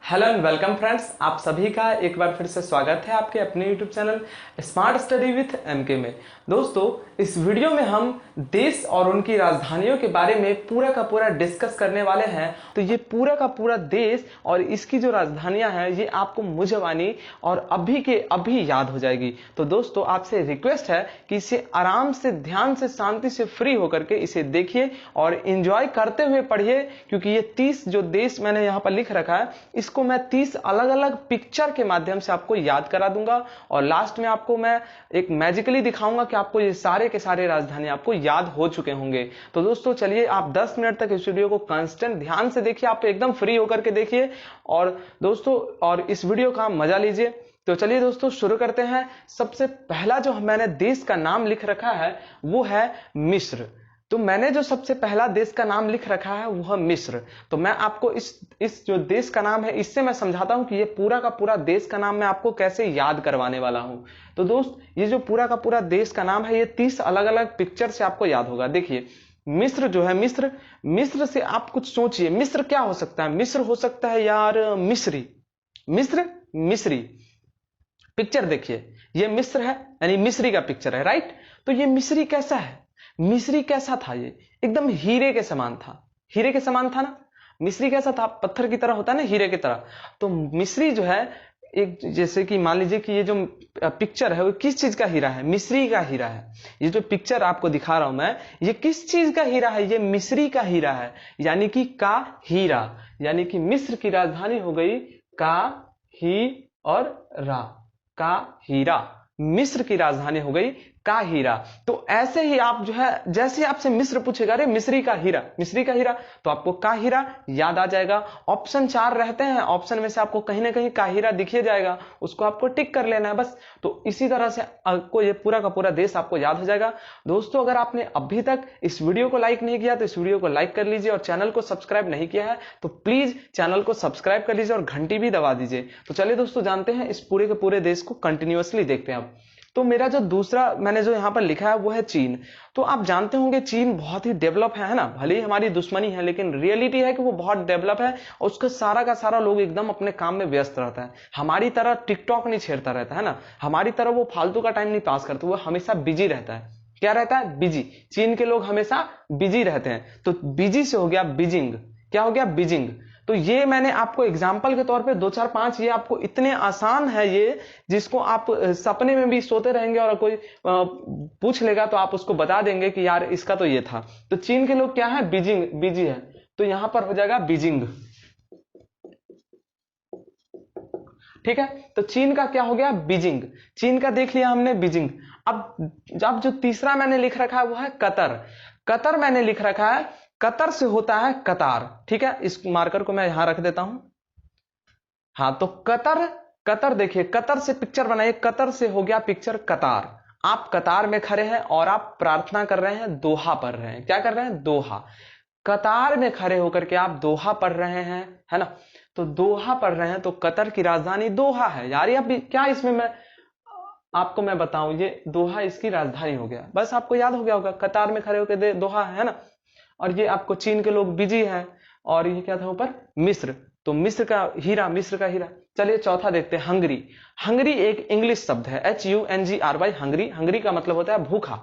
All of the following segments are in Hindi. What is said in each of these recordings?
हेलो एंड वेलकम फ्रेंड्स, आप सभी का एक बार फिर से स्वागत है आपके अपने YouTube channel Smart Study with MK में। दोस्तों, इस वीडियो में हम देश और उनकी राजधानियों के बारे में पूरा का पूरा डिस्कस करने वाले हैं। तो ये पूरा का पूरा देश और इसकी जो राजधानियां हैं ये आपको मुझवानी और अभी के अभी याद हो जाएगी। तो दोस्तों, आपसे रिक्वेस्ट है कि इसे आराम से, ध्यान से, शांति से फ्री होकर के इसे देखिए और एंजॉय करते हुए पढ़िए, क्योंकि ये 30 जो देश मैंने यहाँ पर लिख रखा है इसको मैं 30 अलग अलग पिक्चर के माध्यम से आपको याद करा दूंगा और लास्ट में आपको मैं एक मैजिकली दिखाऊंगा कि आपको ये सारे के सारे राजधानी आपको याद हो चुके होंगे। तो दोस्तों चलिए, आप 10 मिनट तक इस वीडियो को कांस्टेंट ध्यान से देखिए, आप एकदम फ्री होकर के देखिए और दोस्तों और इस वीडियो का मजा लीजिए। तो चलिए दोस्तों शुरू करते हैं। सबसे पहला जो मैंने देश का नाम लिख रखा है वो है मिस्र। तो मैंने जो सबसे पहला देश का नाम लिख रखा है वह मिस्र। तो मैं आपको इस जो देश का नाम है इससे मैं समझाता हूं कि ये पूरा का पूरा देश का नाम मैं आपको कैसे याद करवाने वाला हूं। तो दोस्त, ये जो पूरा का पूरा देश का नाम है ये 30 अलग अलग पिक्चर से आपको याद होगा। देखिए, मिस्र जो है, मिस्र से आप कुछ सोचिए, मिस्र क्या हो सकता है? मिस्र हो सकता है यार मिस्री, मिस्री। पिक्चर देखिए, ये मिस्र है यानी मिस्री का पिक्चर है, राइट। तो ये मिस्री कैसा है? मिस्री कैसा था? ये एकदम हीरे के समान था। हीरे के समान था ना? मिस्री कैसा था? पत्थर की तरह होता है ना, हीरे की तरह। तो मिस्री जो है, एक जैसे कि मान लीजिए कि ये जो पिक्चर है वो किस चीज का हीरा है? मिस्री का हीरा है। ये जो पिक्चर आपको दिखा रहा हूं मैं, ये किस चीज का हीरा है? ये मिस्री का हीरा है, यानी कि का हीरा। यानी कि मिस्र की राजधानी हो गई का ही और रा, का हीरा। मिस्र की राजधानी हो गई का हीरा। तो ऐसे ही आप जो है, जैसे आपसे मिस्र पूछेगा, अरे मिस्री का हीरा, मिस्री का हीरा, तो आपको का हीरा याद आ जाएगा। ऑप्शन 4 रहते हैं, ऑप्शन में से आपको कहीं ना कहीं का हीरा दिखिए जाएगा, उसको आपको टिक कर लेना है बस। तो इसी तरह से आपको ये पूरा का पूरा देश आपको याद हो जाएगा। दोस्तों, अगर आपने अभी तक इस वीडियो को लाइक नहीं किया तो इस वीडियो को लाइक कर लीजिए, और चैनल को सब्सक्राइब नहीं किया है तो प्लीज चैनल को सब्सक्राइब कर लीजिए और घंटी भी दबा दीजिए। तो चलिए दोस्तों, जानते हैं इस पूरे के पूरे देश को कंटिन्यूअसली देखते हैं अब। तो मेरा जो दूसरा मैंने जो यहां पर लिखा है वो है चीन। तो आप जानते होंगे चीन बहुत ही डेवलप है ना। भले ही हमारी दुश्मनी है लेकिन रियलिटी है कि वो बहुत डेवलप है और उसका सारा का सारा लोग एकदम अपने काम में व्यस्त रहता है। हमारी तरह टिकटॉक नहीं छेड़ता रहता है ना, हमारी तरह वो फालतू का टाइम नहीं पास करता, वो हमेशा बिजी रहता है। क्या रहता है? बिजी। चीन के लोग हमेशा बिजी रहते हैं। तो बिजी से हो गया बीजिंग। क्या हो गया? बीजिंग। तो ये मैंने आपको एग्जाम्पल के तौर पे 2 4 5, ये आपको इतने आसान है ये, जिसको आप सपने में भी सोते रहेंगे और कोई पूछ लेगा तो आप उसको बता देंगे कि यार इसका तो ये था। तो चीन के लोग क्या है? बीजिंग, बिजी है। तो यहां पर हो जाएगा बीजिंग। ठीक है, तो चीन का क्या हो गया? बीजिंग। चीन का देख लिया हमने, बीजिंग। अब जो तीसरा मैंने लिख रखा है वो है कतर। कतर मैंने लिख रखा है, कतर से होता है कतार। ठीक है, इस मार्कर को मैं यहां रख देता हूं। हाँ, तो कतर, कतर देखिए, कतर से पिक्चर बनाइए। कतर से हो गया पिक्चर कतार। आप कतार में खड़े हैं और आप प्रार्थना कर रहे हैं, दोहा पढ़ रहे हैं। क्या कर रहे हैं? दोहा। कतार में खड़े होकर के आप दोहा पढ़ रहे हैं, है ना। तो दोहा पढ़ रहे हैं, तो कतर की राजधानी दोहा है यार। ये क्या इसमें मैं आपको मैं बताऊं, ये दोहा इसकी राजधानी हो गया। बस आपको याद हो गया होगा, कतार में खड़े होकर दोहा है ना। और ये आपको चीन के लोग बिजी हैं। और ये क्या था ऊपर? मिस्र। तो मिस्र का हीरा, मिस्र का हीरा। चलिए चौथा देखते हैं, हंगरी। हंगरी एक इंग्लिश शब्द है, HUNGRY, हंगरी। हंगरी का मतलब होता है भूखा।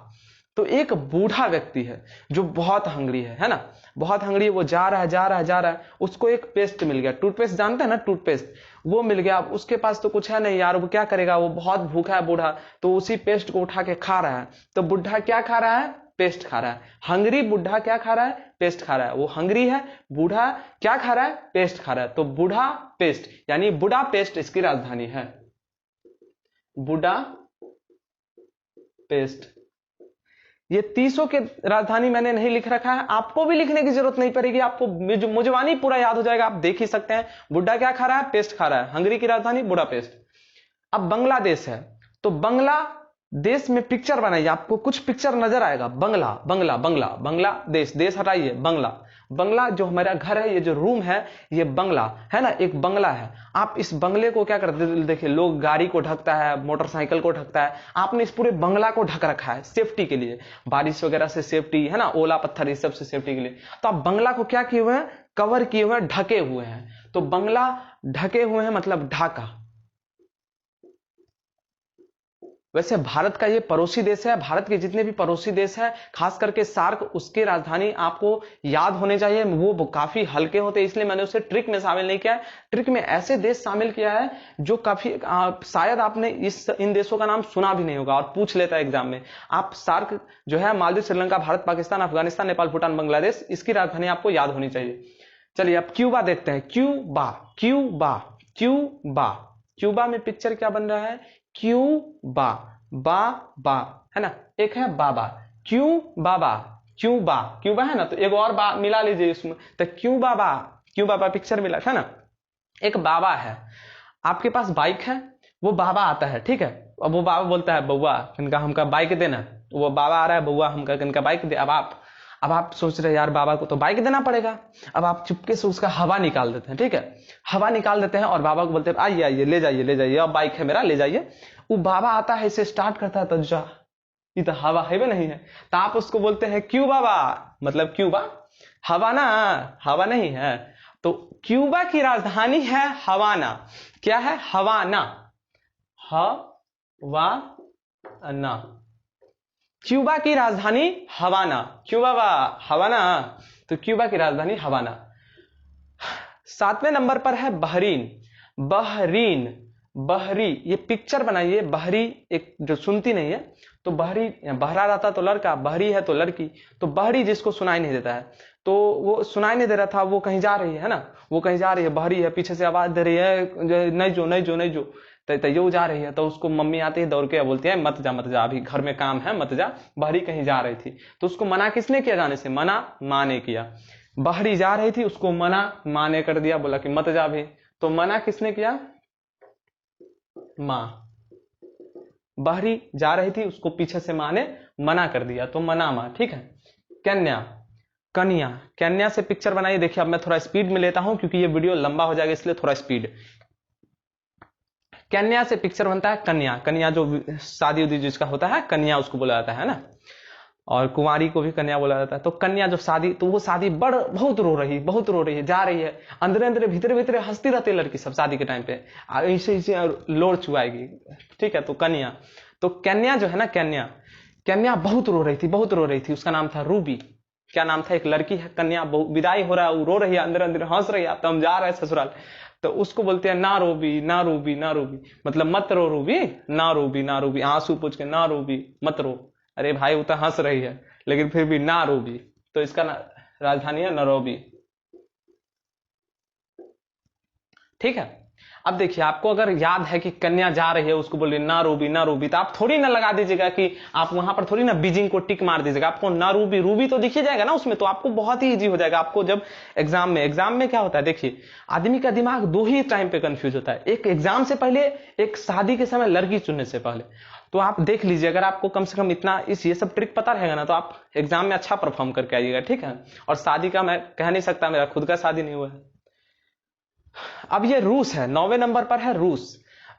तो एक बूढ़ा व्यक्ति है जो बहुत हंगरी है ना, बहुत हंगरी। वो जा रहा है, जा रहा है, जा रहा है, उसको एक पेस्ट मिल गया। टूथपेस्ट जानते हैं ना, टूथपेस्ट, वो मिल गया। अब उसके पास तो कुछ है नहीं यार, वो क्या करेगा? वो बहुत भूखा है बूढ़ा, तो उसी पेस्ट को उठा के खा रहा है। तो बुढ़ा क्या खा रहा है? पेस्ट खा रहा है। हंगरी बुढ़ा क्या खा रहा है? पेस्ट खा रहा है। वो हंगरी है, बूढ़ा क्या खा रहा है? पेस्ट खा रहा है। तो बूढ़ा पेस्ट यानी बुडा पेस्ट इसकी राजधानी है। बुडा पेस्ट। ये 30 के राजधानी मैंने नहीं लिख रखा है, आपको भी लिखने की जरूरत नहीं पड़ेगी, आपको मुजवानी पूरा याद हो जाएगा। आप देख ही सकते हैं, बुड्ढा क्या खा रहा है? पेस्ट खा रहा है। हंगरी की राजधानी बुडा पेस्ट। अब बांग्लादेश है, तो बांग्लादेश में पिक्चर बनाइए, आपको कुछ पिक्चर नजर आएगा। बांग्ला, बांग्ला, बांग्ला, बांग्लादेश, देश हटाइए, बांग्ला। बंगला जो हमारा घर है, ये जो रूम है, ये बंगला है ना, एक बंगला है। आप इस बंगले को क्या करते, देखिए लोग गाड़ी को ढकता है, मोटरसाइकिल को ढकता है, आपने इस पूरे बंगला को ढक रखा है सेफ्टी के लिए, बारिश वगैरह से सेफ्टी है ना, ओला पत्थर इस सब से सेफ्टी के लिए। तो आप बंगला को क्या किए हुए हैं, कवर किए हुए हैं, ढके हुए हैं। तो बंगला ढके हुए हैं मतलब ढाका। वैसे भारत का ये पड़ोसी देश है, भारत के जितने भी पड़ोसी देश हैं, खास करके सार्क, उसकी राजधानी आपको याद होने चाहिए। वो काफी हल्के होते हैं, इसलिए मैंने उसे ट्रिक में शामिल नहीं किया है। ट्रिक में ऐसे देश शामिल किया है जो काफी शायद आपने इन देशों का नाम सुना भी नहीं होगा और पूछ लेता है एग्जाम में। आप सार्क जो है, मालदीव, श्रीलंका, भारत, पाकिस्तान, अफगानिस्तान, नेपाल, भूटान, बांग्लादेश, इसकी राजधानी आपको याद होनी चाहिए। चलिए अब क्यूबा देखते हैं। क्यूबा, क्यूबा, क्यूबा, क्यूबा में पिक्चर क्या बन रहा है, क्यूबा, बा बा है ना, एक है बाबा, क्यों बाबा, क्यूबा, क्यूबा है ना, तो एक और बा मिला लीजिए इसमें, तो क्यों बाबा, क्यों बाबा पिक्चर मिला था ना। एक बाबा है, आपके पास बाइक है, वो बाबा आता है, ठीक है, अब वो बाबा बोलता है बउआ इनका हमका बाइक देना, वो बाबा आ रहा है, बउआ हमका इनका बाइक दे। अब आप सोच रहे यार बाबा को तो बाइक देना पड़ेगा। अब आप चुपके से उसका हवा निकाल देते हैं, ठीक है, हवा निकाल देते हैं और बाबा को बोलते हैं आइए आइए ले जाइए ले जाइए, अब बाइक है मेरा ले जाइए। वो बाबा आता है, इसे स्टार्ट करता है, तो जा ये तो हवा है भी नहीं है, तो आप उसको बोलते हैं क्यों बाबा, मतलब क्यूबा हवा ना, हवा नहीं है। तो क्यूबा की राजधानी है हवाना। क्या है, हवाना, हवाना, क्यूबा की राजधानी हवाना, क्यूबा हवाना, तो क्यूबा की राजधानी हवाना। 7वें नंबर पर है बहरीन। बहरीन, बहरी, ये पिक्चर बनाइए, बहरी एक जो सुनती नहीं है, तो बहरी, बहरा रहता तो लड़का, बहरी है तो लड़की, तो बहरी जिसको सुनाई नहीं देता है, तो वो सुनाई नहीं दे रहा था, वो कहीं जा रही है ना, वो कहीं जा रही है, बहरी है, पीछे से आवाज दे रही है नहीं जो नहीं जो नहीं जो, तो ये जा रही है, तो उसको मम्मी आती है दौड़ के बोलती है मत जा अभी घर में काम है मत जा, बहरी कहीं जा रही थी। तो उसको मना किसने किया जाने से, मना माँ ने किया। बहरी जा रही थी, उसको मना माँ ने कर दिया, बोला कि मत जा भी, तो मना किसने किया, माँ। बहरी जा रही थी, उसको पीछे से माँ ने मना कर दिया, तो मना माँ, ठीक है। कन्या, कन्या, कन्या से पिक्चर बनाइए। देखिए अब मैं थोड़ा स्पीड में लेता हूं क्योंकि ये वीडियो लंबा हो जाएगा, इसलिए थोड़ा स्पीड। कन्या से पिक्चर बनता है कन्या, कन्या जो शादी उदी जिसका होता है कन्या उसको बोला जाता है ना, और कुंवारी को भी कन्या बोला जाता है। तो कन्या जो शादी, तो वो शादी बहुत रो रही है, जा रही है, अंदर अंदर भीतर भीतर हंसती रहती है लड़की सब शादी के टाइम पे, ऐसे लोर चुआएगी, ठीक है। तो कन्या, तो कन्या जो है ना, कन्या, कन्या बहुत रो रही थी, उसका नाम था रूबी। क्या नाम था, एक लड़की है कन्या, विदाई हो रहा है, वो रो रही है, अंदर अंदर हंस रही है, तो हम जा रहे हैं ससुराल, तो उसको बोलते हैं ना रोबी ना रूबी ना रूबी, मतलब मत रो रूबी, ना रूबी ना रूबी, आंसू पूछ के ना रूबी मत रो। अरे भाई वो तो हंस रही है लेकिन फिर भी ना रूबी, तो इसका राजधानी है नैरोबी, ठीक है। अब देखिए आपको अगर याद है कि कन्या जा रही है, उसको बोल रही ना रूबी ना रूबी, तो आप थोड़ी ना लगा दीजिएगा कि आप वहां पर थोड़ी ना बीजिंग को टिक मार दीजिएगा, आपको ना रूबी, रूबी तो दिखी जाएगा ना उसमें, तो आपको बहुत ही इजी हो जाएगा। आपको जब एग्जाम में क्या होता है, देखिए आदमी का दिमाग दो ही टाइम पे कंफ्यूज होता है, एक एग्जाम से पहले, एक शादी के समय लड़की चुनने से पहले। तो आप देख लीजिए, अगर आपको कम से कम इतना ये सब ट्रिक पता रहेगा ना, तो आप एग्जाम में अच्छा परफॉर्म करके आइएगा, ठीक है। और शादी का मैं कह नहीं सकता, मेरा खुद का शादी नहीं हुआ है। अब ये रूस है, 9वें नंबर पर है रूस।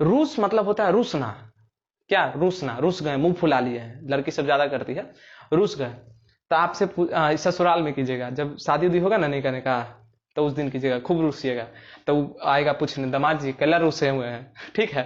रूस मतलब होता है रूसना। क्या, रूसना, रूस गए, मुंह फुला लिए हैं, लड़की सब ज्यादा करती है, रूस गए। तो आपसे ससुराल में कीजिएगा, जब शादी उदी होगा ना नहीं करने का, तो उस दिन कीजिएगा, खूब रूसिएगा। तो आएगा पूछने, दामाद जी कैला रूसे हुए हैं, ठीक है,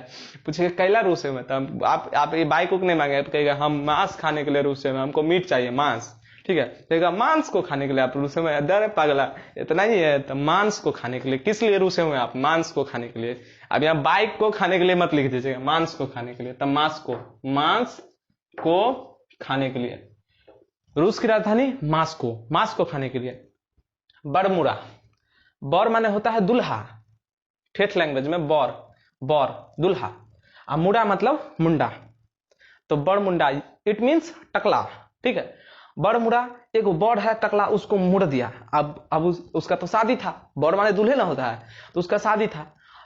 पूछेगा कैला रूसे हुए, तो आप ये बाइक उक नहीं मांगे, तो कहेगा हम मांस खाने के लिए रूसे हुए, हमको मीट चाहिए, मांस, ठीक है। कहेगा मांस को खाने के लिए आप रूसे हुए, अरे पागला इतना ही है, तो मांस को खाने के लिए, किस लिए रूसे हुए आप, मांस को खाने के लिए। अब यहाँ बाइक को खाने के लिए मत लिख दीजिएगा, मांस को खाने के लिए, तब मांस को खाने के लिए। रूस की राजधानी मास्को, मांस को खाने के लिए। बरमुरा, बर माने होता है दुल्हा, ठेठ लैंग्वेज में बर दुल्हा, और मुड़ा मतलब मुंडा, तो बड़ मुंडा इट मीन्स टकला, ठीक है। बड़ मुड़ा, एक बड़ है टकला, उसको मुड़ दिया। अब उसका तो शादी था, बड़ माने दूल्हे ना होता है, तो उसका शादी था,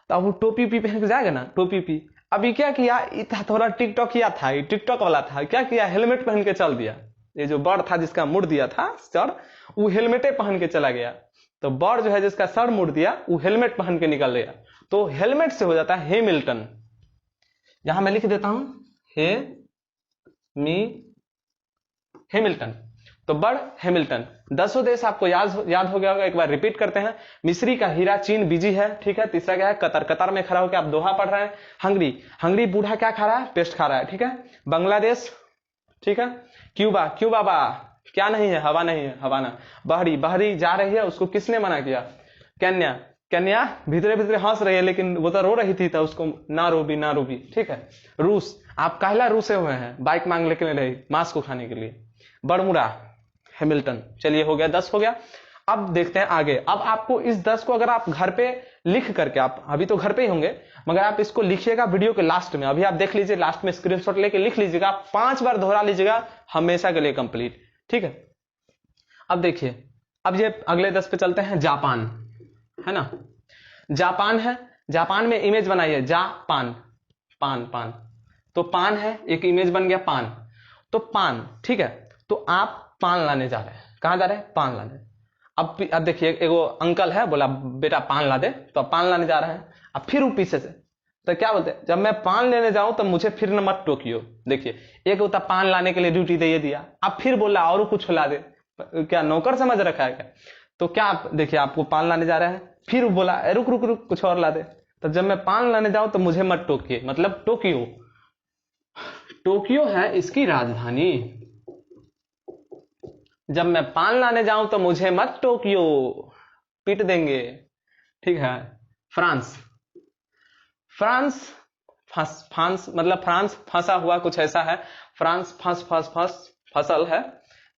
तो अब वो टोपी पी पहन के जाएगा ना, टोपी पी। अभी क्या किया, थोड़ा टिकटॉक किया था, टिकटॉक वाला था, क्या किया, हेलमेट पहन के चल दिया, ये जो बर्ड था जिसका मुड़ दिया था सर, वो हेलमेटे पहन के चला गया। तो बर्ड जो है जिसका सर मुड़ दिया वो हेलमेट पहन के निकल गया, तो हेलमेट से हो जाता है हेमिल्टन। यहां मैं लिख देता हूं हेमिल्टन, तो बर्ड हेमिल्टन। 10 देश आपको याद हो गया होगा, एक बार रिपीट करते हैं। मिस्री का हीरा, चीन बिजी है, ठीक है। तीसरा क्या है, कतर, कतर में खड़ा होकर आप दोहा पढ़ रहे हैं। हंगरी, हंगरी बूढ़ा क्या खा रहा है, पेस्ट खा रहा है, ठीक है। बांग्लादेश, ठीक है। क्यूबा, क्यूबा बा क्या नहीं है, हवा नहीं है, हवाना। बहरी, बहरी जा रही है, उसको किसने मना किया। केन्या, केन्या भीतरे भीतरे हंस रही है लेकिन वो तो रो रही थी, तो उसको ना रोबी, ना रोबी, ठीक है। रूस, आप काहला रूसे हुए हैं, बाइक मांग लेके रही मांस को खाने के लिए। Bermuda, Hamilton. चलिए हो गया, 10 हो गया। अब देखते हैं आगे। अब आपको इस 10 को अगर आप घर पे लिख करके, आप अभी तो घर पे ही होंगे मगर आप इसको लिखिएगा वीडियो के लास्ट में, अभी आप देख लीजिए, लास्ट में स्क्रीनशॉट लेके लिख लीजिएगा, 5 बार दोहरा लीजिएगा, हमेशा के लिए कंप्लीट, ठीक है। अब देखिए, अब ये अगले 10 पे चलते हैं। जापान है ना, जापान है, जापान में इमेज बनाइए, जापान, पान, पान, तो पान है, एक इमेज बन गया पान, तो पान, ठीक है। तो आप पान लाने जा रहे हैं, कहां जा रहे हैं, पान लाने। अब देखिए, एगो अंकल है, बोला बेटा पान ला दे, तो अब पान लाने जा रहे हैं। अब फिर वो पीछे से, तो क्या बोलते हैं, जब मैं पान लेने जाऊं तो मुझे फिर न मत टोकियो। देखिए, एक होता पान लाने के लिए ड्यूटी दे दिया, अब फिर बोला और कुछ ला दे, क्या नौकर समझ रखा है क्या। तो क्या देखिए, आपको पान लाने जा रहे हैं, फिर वो बोला रुक रुक रुक कुछ और ला दे, तो जब मैं पान लाने जाऊं तो मुझे मत टोकिए, मतलब टोक्यो, टोक्यो है इसकी राजधानी। जब मैं पान लाने जाऊं तो मुझे मत टोक्यो, पीट देंगे, ठीक है। फ्रांस, फ्रांस, फ्रांस मतलब फ्रांस फंसा हुआ, कुछ ऐसा है। फ्रांस फंस फंस फंस फसल है।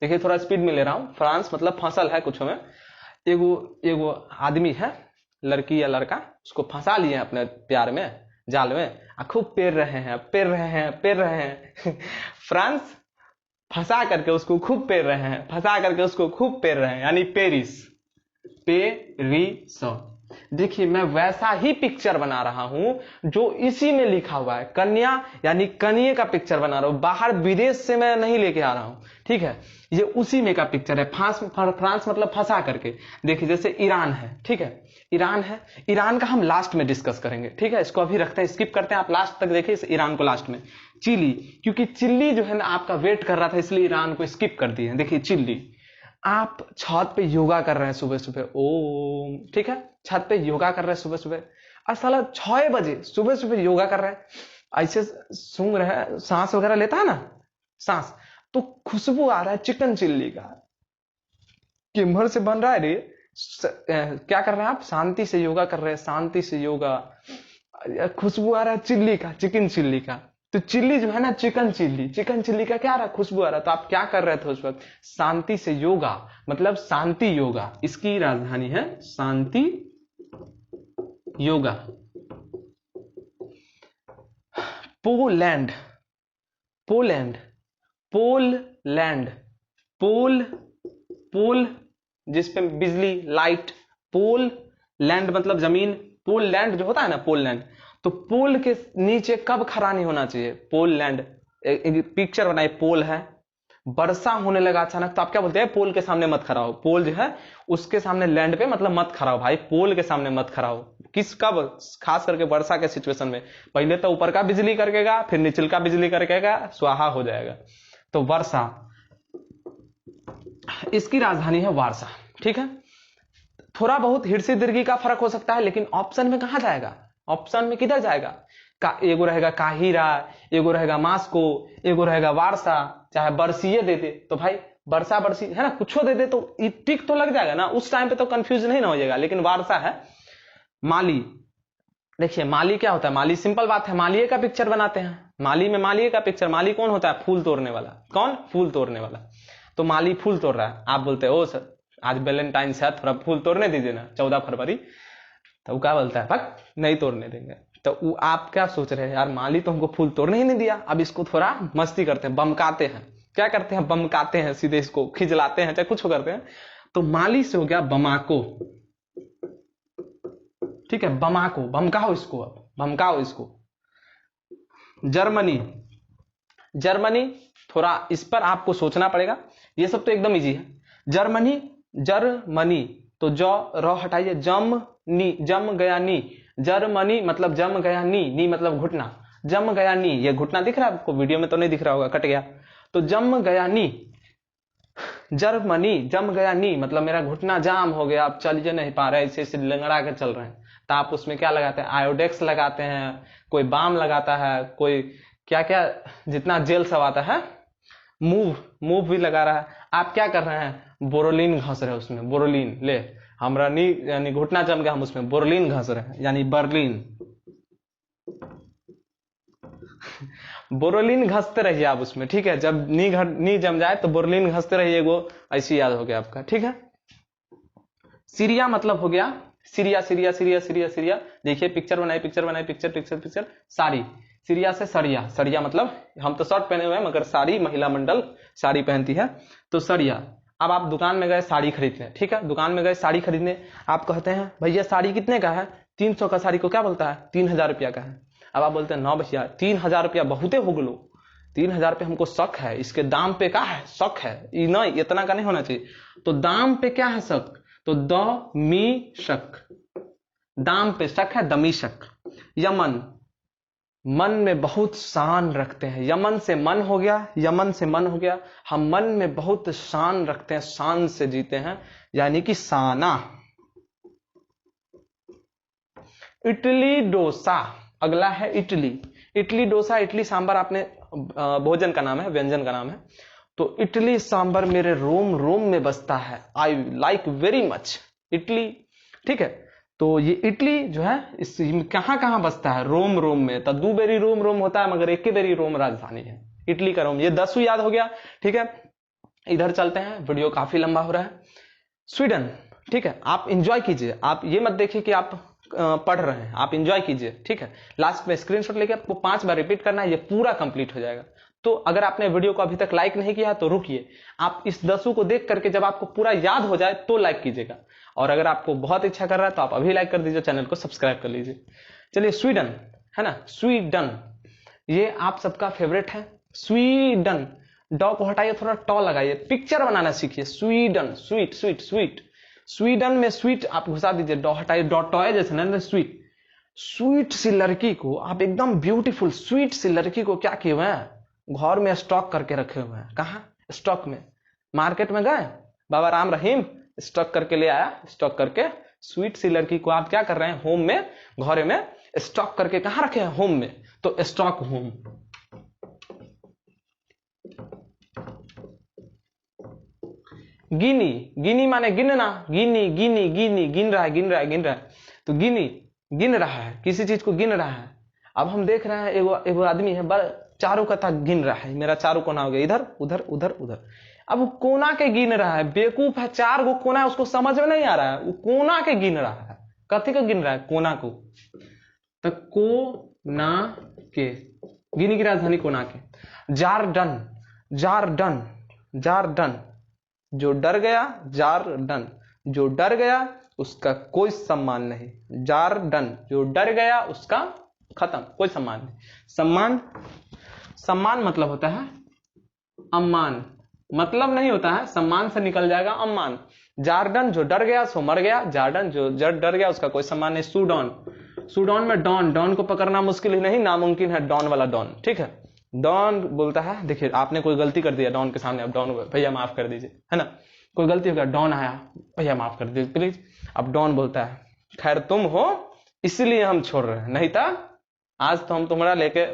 देखिए थोड़ा स्पीड में ले रहा हूं। फ्रांस मतलब फसल है कुछ में। एगो एगो आदमी है, लड़की या लड़का, उसको फंसा लिए अपने प्यार में, जाल में, खूब पेर रहे हैं, पेर रहे हैं, पेर रहे हैं। फ्रांस फंसा करके उसको खूब पेर रहे हैं, फंसा करके उसको खूब पेर रहे हैं, यानी पेरिस, पेरिस। देखिए मैं वैसा ही पिक्चर बना रहा हूं जो इसी में लिखा हुआ है, कन्या यानी कन्या का पिक्चर बना रहा हूं, बाहर विदेश से मैं नहीं लेके आ रहा हूं, ठीक है। ये उसी में का पिक्चर है, फ्रांस मतलब फंसा करके। देखिए जैसे ईरान है, ठीक है, ईरान है, ईरान का हम लास्ट में डिस्कस करेंगे, ठीक है। इसको अभी रखते हैं, स्किप करते हैं, आप लास्ट तक देखिए इस ईरान को लास्ट में। चिली, क्योंकि चिल्ली जो है ना आपका वेट कर रहा था, इसलिए ईरान को स्किप कर दिए। देखिए चिल्ली, आप छत पे योगा कर रहे हैं सुबह सुबह, ओम, ठीक है, छत पे योगा कर रहे हैं सुबह सुबह, और साला 6 बजे सुबह सुबह योगा कर रहे हैं, ऐसे सूंघ रहे हैं, सांस वगैरह लेता है ना, सांस, तो खुशबू आ रहा है चिकन चिल्ली का, किम्भर से बन रहा है रे। क्या कर रहे हैं आप, शांति से योगा कर रहे हैं, शांति से योगा, खुशबू आ रहा है चिल्ली का, चिकन चिल्ली का। तो चिल्ली जो है ना, चिकन चिल्ली, चिकन चिल्ली का क्या आ रहा है, खुशबू आ रहा है। तो आप क्या कर रहे थे उस वक्त, शांति से योगा, मतलब शांति योगा, इसकी राजधानी है शांति योगा। पोलैंड, पोलैंड, पोलैंड, पोल, पोल जिसपे बिजली लाइट, पोल लैंड मतलब जमीन, पोल लैंड जो होता है ना, पोल लैंड, तो पोल के नीचे कब खड़ा नहीं होना चाहिए, पोल लैंड। एक पिक्चर बनाए, पोल है, वर्षा होने लगा अचानक, तो आप क्या बोलते हैं, पोल के सामने मत खड़ा हो, पोल जो है उसके सामने लैंड पे, मतलब मत खड़ा हो भाई, पोल के सामने मत खड़ा हो। किस कब, खास करके वर्षा के सिचुएशन में, पहले तो ऊपर का बिजली करकेगा, फिर नीचल का बिजली करकेगा, स्वाहा हो जाएगा। तो वर्षा, इसकी राजधानी है वारसा, ठीक है। थोड़ा बहुत हिरसी दीर्घी का फर्क हो सकता है, लेकिन ऑप्शन में कहां जाएगा, ऑप्शन में किधर जाएगा, एगो रहेगा काहिरा, एगो रहेगा मास्को, एगो रहेगा वारसा, चाहे बरसीए दे दे तो भाई, बरसा बरसी है ना, कुछ दे दे तो टिक तो लग जाएगा ना, उस टाइम पे तो कंफ्यूज नहीं ना हो जाएगा। लेकिन वारसा है। माली, देखिए माली क्या होता है, माली सिंपल बात है, मालिये का पिक्चर बनाते हैं, माली में मालिये का पिक्चर, माली कौन होता है, फूल तोड़ने वाला, कौन, फूल तोड़ने वाला। तो माली फूल तोड़ रहा है, आप बोलते हो ओ सर आज वैलेंटाइंस है, थोड़ा फूल तोड़ने दीजिए ना, 14 फरवरी, तो वो क्या बोलता है, भक नहीं तोड़ने देंगे। तो आप क्या सोच रहे हैं, यार माली तो हमको फूल तोड़ने ही नहीं दिया, अब इसको थोड़ा मस्ती करते हैं, बमकाते हैं, क्या करते हैं, बमकाते हैं, सीधे इसको खिजलाते हैं, चाहे कुछ करते हैं। तो माली से हो गया बमाको, ठीक है, बमाको, बमकाओ इसको, अब बमकाओ इसको। जर्मनी, जर्मनी थोड़ा इस पर आपको सोचना पड़ेगा, ये सब तो एकदम इजी है। जर्मनी, जर्मनी, तो ज र हटाइए, जम नी, जम गया नी, जर्मनी मतलब जम गया, नी मतलब घुटना, जम गया नी, ये घुटना दिख रहा है आपको, वीडियो में तो नहीं दिख रहा होगा, कट गया, तो जम गया नी, जर्मनी, जम गया नी मतलब मेरा घुटना जाम हो गया, आप चल नहीं पा रहे, ऐसे लंगड़ा कर चल रहे हैं, तो आप उसमें क्या लगाते हैं, आयोडेक्स लगाते हैं, कोई बाम लगाता है, कोई क्या क्या जितना जेल सब आता है, मूव भी लगा रहा है। आप क्या कर रहे हैं, बोरोलिन घस रहे हैं उसमें, बोरोलिन ले, हमरा नी यानी घुटना जम गया, हम उसमें बोरोलिन घस रहे हैं, यानी बर्लिन बोरोलिन घसते रहिए आप उसमें, ठीक है, जब नी जम जाए तो बोरोलिन घसते रहिए, वो ऐसी याद हो गया आपका, ठीक है। सीरिया मतलब हो गया, Syria Syria Syria Syria Syria, देखिए पिक्चर बनाए, पिक्चर साड़ी, सीरिया से सरिया, सरिया मतलब हम तो शर्ट पहने हुए हैं मगर साड़ी, महिला मंडल साड़ी पहनती है, तो सरिया। अब आप दुकान में गए साड़ी खरीदने, ठीक है, दुकान में गए साड़ी खरीदने, आप कहते हैं भैया साड़ी कितने का है, 300 का साड़ी को क्या बोलता है, 3000 रुपया का है। अब आप बोलते हैं ना भैया 3000 रुपया बहुते हो गलो, 3000 पे हमको शक है, इसके दाम पे क्या है, शक है, नहीं इतना का नहीं होना चाहिए, तो दाम पे क्या है शक, तो द मी शक, दाम पे शक है, दमी शक। यमन, मन में बहुत शान रखते हैं, यमन से मन हो गया, यमन से मन हो गया, हम मन में बहुत शान रखते हैं, शान से जीते हैं, यानी कि साना। इडली डोसा, अगला है इडली, इडली डोसा, इडली सांभर आपने भोजन का नाम है, व्यंजन का नाम है, तो इडली सांभर मेरे रोम रोम में बसता है, I like very much idli, ठीक है। तो ये इडली जो है इस कहां कहां बसता है, रोम रोम में, तो दो बेरी रोम रोम होता है मगर एक ही बेरी रोम राजधानी है, इटली का रोम, ये 10 याद हो गया, ठीक है। इधर चलते हैं, वीडियो काफी लंबा हो रहा है। स्वीडन, ठीक है, आप इंजॉय कीजिए, आप ये मत देखिए कि आप पढ़ रहे हैं, आप इंजॉय कीजिए, ठीक है। लास्ट में स्क्रीनशॉट लेके आपको 5 बार रिपीट करना है, ये पूरा कंप्लीट हो जाएगा। तो अगर आपने वीडियो को अभी तक लाइक नहीं किया तो रुकिए, आप इस 10 को देख करके जब आपको पूरा याद हो जाए तो लाइक कीजिएगा, और अगर आपको बहुत इच्छा कर रहा है तो आप अभी लाइक कर दीजिए, चैनल को सब्सक्राइब कर लीजिए। चलिए स्वीडन है ना, स्वीडन ये आप सबका फेवरेट है, स्वीडन, डॉ को हटाइए, थोड़ा टॉ लगाइए, पिक्चर बनाना सीखिए, Sweden, sweet sweet sweet, Sweden में स्वीट आप घुसा दीजिए, डॉ हटाइए, डॉ टॉय जैसे ना, स्वीट, स्वीट सी लड़की को आप एकदम ब्यूटीफुल स्वीट सी लड़की को क्या किए हुए हैं, घर में स्टॉक करके रखे हुए हैं, कहा स्टॉक में, मार्केट में गए, बाबा राम रहीम स्टॉक करके ले आया, स्टॉक करके स्वीट सी लड़की को आप क्या कर रहे हैं, होम में, घर में स्टॉक करके कहां रखे हैं, होम में, तो स्टॉक होम। गिनी, गिनी माने गिनना, गिनी गिनी गिनी, गिन रहा है गिन रहा है गिन रहा है, तो गिनी गिन रहा है, किसी चीज को गिन रहा है। अब हम देख रहे हैं एगो आदमी है, चारों कथा गिन रहा है, मेरा चारों कोना हो गया, इधर उधर उधर उधर, अब वो कोना के गिन रहा है, बेवकूफ है, 4 गो कोना है, उसको समझ में नहीं आ रहा है, वो कोना के गिन रहा है, कथी को गिन रहा है, कोना को, तो कोना के, गिनी की राजधानी कोना के। जारडन, जारडन, जारडन, जो डर गया, जारडन, जो डर गया उसका कोई सम्मान नहीं, जारडन, जो डर गया उसका खत्म, कोई सम्मान नहीं। सम्मान, सम्मान मतलब होता है अम्मान, मतलब नहीं होता है, सम्मान से निकल जाएगा अम्मान। जार्डन जो डर गया सो मर गया, जार्डन जो डर गया उसका कोई सम्मान नहीं। सूडान, सूडान में डॉन, डॉन को पकड़ना मुश्किल ही नहीं नामुमकिन है, डॉन वाला डॉन, ठीक है। डॉन बोलता है, देखिए आपने कोई गलती कर दिया डॉन के सामने, अब डॉन भैया माफ कर दीजिए, है ना, कोई गलती हो गया, डॉन आया भैया माफ कर दीजिए प्लीज, अब डॉन बोलता है खैर तुम हो इसलिए हम छोड़ रहे हैं, नहीं था आज तो हम तुम्हारा लेके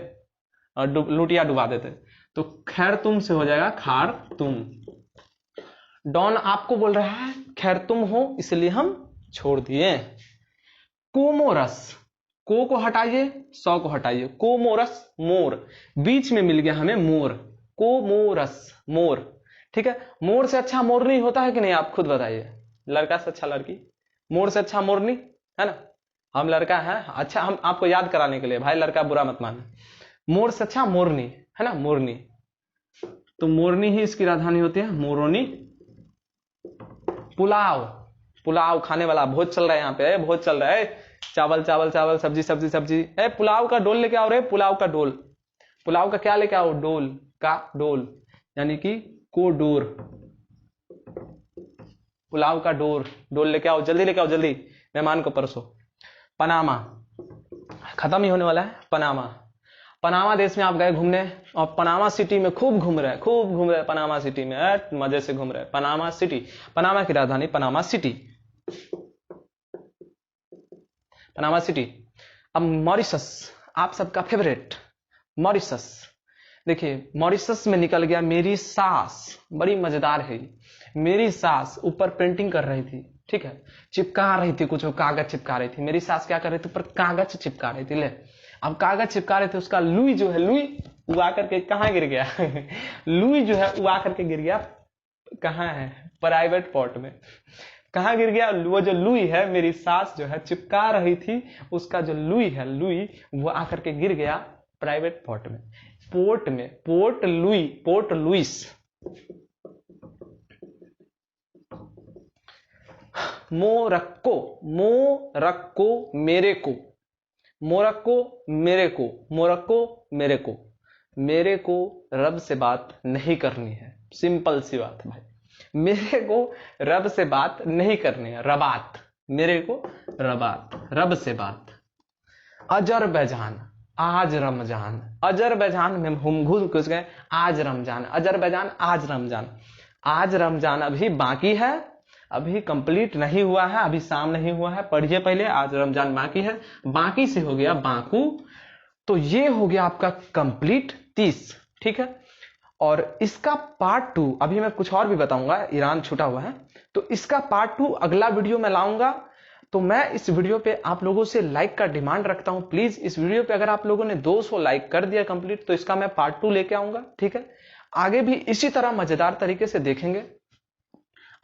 लुटिया डुबा देते, तो खैर तुम से हो जाएगा खार तुम। डॉन आपको बोल रहा है खैर तुम हो इसलिए हम छोड़ दिए। कोमोरस, को हटाइए, सौ को हटाइए, कोमोरस मोर, बीच में मिल गया हमें मोर, कोमोरस मोर, ठीक है। मोर से अच्छा मोरनी होता है कि नहीं, आप खुद बताइए, लड़का से अच्छा लड़की, मोर से अच्छा मोरनी, है ना, हम लड़का है, अच्छा हम आपको याद कराने के लिए, भाई लड़का बुरा मत मानना, मोर से अच्छा मोरनी, है ना, मोरनी, तो मोरनी ही इसकी राजधानी होती है, मोरोनी। पुलाव, पुलाव खाने वाला, भोज चल रहा है यहाँ पे, भोज चल रहा है, चावल चावल चावल, सब्जी सब्जी सब्जी, पुलाव का डोल लेके आओ रे, पुलाव का डोल, पुलाव का क्या लेके आओ, डोल का डोल, यानी कि कोडोर, पुलाव का डोर, डोर लेके आओ, जल्दी लेके आओ, जल्दी, मेहमान को परसो। पनामा, खत्म ही होने वाला है। पनामा, पनामा देश में आप गए घूमने और पनामा सिटी में खूब घूम रहे हैं, पनामा सिटी में मजे से घूम रहे हैं। पनामा सिटी, पनामा की राजधानी पनामा सिटी, पनामा सिटी। अब मॉरिशस, आप सबका फेवरेट मॉरिशस। देखिए मॉरिशस में निकल गया मेरी सास, बड़ी मजेदार है। मेरी सास ऊपर पेंटिंग कर रही थी, ठीक है, चिपका रही थी, कुछ कागज चिपका रही थी। मेरी सास क्या कर रही थी, ऊपर कागज चिपका रही थी। ले, अब कागज चिपका रहे थे, उसका लुई जो है, लुई वो आकर के कहाँ गिर गया लुई जो है वो आकर के गिर गया, कहाँ है, प्राइवेट पॉट में। कहाँ गिर गया, वो जो लुई है, मेरी सास जो है चिपका रही थी, उसका जो लुई है, लुई वो आकर के गिर गया प्राइवेट पॉट में, पोर्ट में, Port Louis, Port Louis. Morocco, Morocco मेरे को, मोरक्को मेरे को, मोरक्को मेरे को, मेरे को रब से बात नहीं करनी है, सिंपल सी बात है भाई, मेरे को रब से बात नहीं करनी है, रबात, मेरे को रबात, रब से बात। अजरबैजान, आज रमजान, अजरबैजान में हम घुस गए, आज रमजान, अजरबैजान आज रमजान, आज रमजान अभी बाकी है, अभी कंप्लीट नहीं हुआ है, अभी शाम नहीं हुआ है, पढ़िए पहले, आज रमजान बाकी है, बाकी से हो गया बाकू, तो ये हो गया आपका कंप्लीट 30, ठीक है। और इसका पार्ट 2 अभी मैं कुछ और भी बताऊंगा, ईरान छूटा हुआ है, तो इसका पार्ट 2 अगला वीडियो में लाऊंगा। तो मैं इस वीडियो पे आप लोगों से लाइक का डिमांड रखता हूं, प्लीज इस वीडियो पे अगर आप लोगों ने 200 लाइक कर दिया कंप्लीट, तो इसका मैं पार्ट 2 लेके आऊंगा, ठीक है। आगे भी इसी तरह मजेदार तरीके से देखेंगे।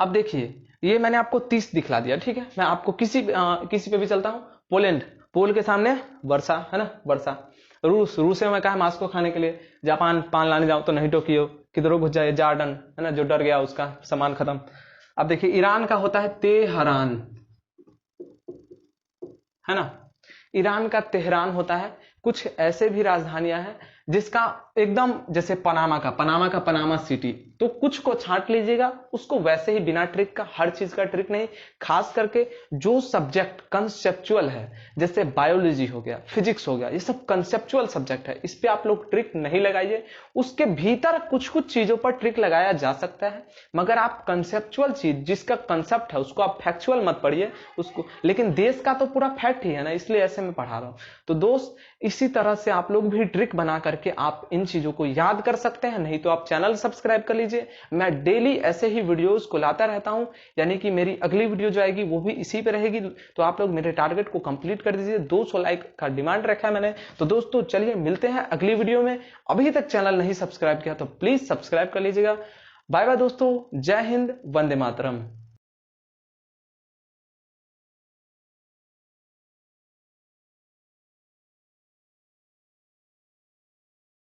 अब देखिए, ये मैंने आपको 30 दिखला दिया, ठीक है। मैं आपको किसी पे भी चलता हूं, पोलैंड, पोल के सामने वर्षा है ना, वर्षा। रूस, रूस में कहा मास्को खाने के लिए। जापान, पान लाने जाओ तो नहीं टोकियो, किधरों घुस जाए। जॉर्डन है ना, जो डर गया उसका सामान खत्म। अब देखिए ईरान का होता है तेहरान, है ना, ईरान का तेहरान होता है। कुछ ऐसे भी राजधानियां हैं जिसका एकदम, जैसे पनामा का पनामा सिटी, तो कुछ को छांट लीजिएगा, उसको वैसे ही बिना ट्रिक का, हर चीज का ट्रिक नहीं, खास करके जो सब्जेक्ट कंसेप्चुअल है, जैसे बायोलॉजी हो गया, फिजिक्स हो गया, ये सब कंसेप्चुअल सब्जेक्ट है, इस पे आप लोग ट्रिक नहीं लगाइए। उसके भीतर कुछ कुछ चीजों पर ट्रिक लगाया जा सकता है, मगर आप कंसेप्चुअल चीज, जिसका कंसेप्ट है, उसको आप फैक्चुअल मत पढ़िए उसको। लेकिन देश का तो पूरा फैक्ट ही है ना, इसलिए ऐसे में पढ़ा रहा हूं। तो दोस्त, इसी तरह से आप लोग भी ट्रिक बना करके आप इन चीजों को याद कर सकते हैं। नहीं तो आप चैनल सब्सक्राइब कर लीजिए, मैं डेली ऐसे ही वीडियोस को लाता रहता हूं, यानी कि मेरी अगली वीडियो जो आएगी वो भी इसी पे रहेगी। तो आप लोग मेरे टारगेट को कंप्लीट कर दीजिए, 200 लाइक का डिमांड रखा है मैंने। तो दोस्तों चलिए मिलते हैं अगली वीडियो में। अभी तक चैनल नहीं सब्सक्राइब किया तो प्लीज सब्सक्राइब कर लीजिएगा। बाय बाय दोस्तों, जय हिंद, वंदे मातरम।